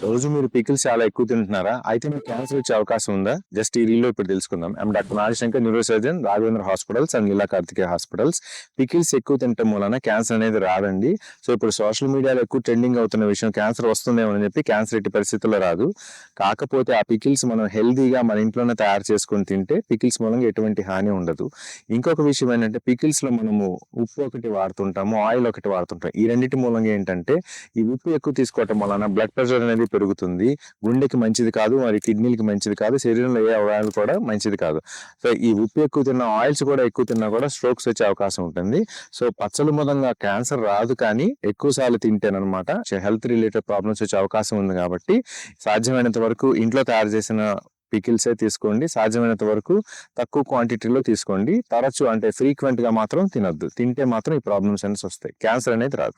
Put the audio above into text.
రోజు మీరు పికిల్స్ చాలా ఎక్కువ తింటున్నారా? అయితే మీకు క్యాన్సర్ వచ్చే అవకాశం ఉందా? జస్ట్ ఈ రీల్‌లో ఇప్పుడు తెలుసుకుందాం. I'm doctor Nagashankar, neurosurgeon, Raghavendra hospitals and Leela Karthikeya hospitals. Pickles ఎక్కువ తినటం మూలాన క్యాన్సర్ అనేది రాదండి. సో, ఇప్పుడు సోషల్ మీడియాలో ఎక్కువ ట్రెండింగ్ అవుతున్న విషయం క్యాన్సర్ వస్తుందేమో అని చెప్పి క్యాన్సర్ ఎట్టి పరిస్థితుల్లో రాదు. కాకపోతే ఆ పికిల్స్ మనం హెల్తీగా మన ఇంట్లోనే తయారు చేసుకొని తింటే పికిల్స్ మూలంగా ఎటువంటి హాని ఉండదు. ఇంకొక విషయం ఏంటంటే పికిల్స్‌లో మనము ఉప్పు ఒకటి వాడుతుంటాము, ఆయిల్ ఒకటి వాడుతుంటాం. ఈ రెండిటి మూలంగా ఏంటంటే ఈ ఉప్పు ఎక్కువ తీసుకోవటం వలన బ్లడ్ ప్రెషర్ అనేది పెరుగుతుంది. గుండెకి మంచిది కాదు, మరి కిడ్నీలకి మంచిది కాదు, శరీరంలో ఏ అవయవాలు కూడా మంచిది కాదు. సో, ఈ ఉప్పు ఎక్కువ తిన్నా, ఆయిల్స్ కూడా ఎక్కువ తిన్నా కూడా స్ట్రోక్స్ వచ్చే అవకాశం ఉంటుంది. సో, పచ్చళ్ళ మూలంగా క్యాన్సర్ రాదు, కానీ ఎక్కువ సార్లు తింటేననమాట హెల్త్ రిలేటెడ్ ప్రాబ్లమ్స్ వచ్చే అవకాశం ఉంది కాబట్టి సాధ్యమైనంత వరకు ఇంట్లో తయారు చేసిన పికిల్సే తీసుకోండి. సాధ్యమైనంత వరకు తక్కువ క్వాంటిటీలో తీసుకోండి. తరచు అంటే ఫ్రీక్వెంట్‌గా మాత్రం తినొద్దు. తింటే మాత్రం ఈ ప్రాబ్లమ్స్ అనేసి వస్తాయి. క్యాన్సర్ అనేది రాదు.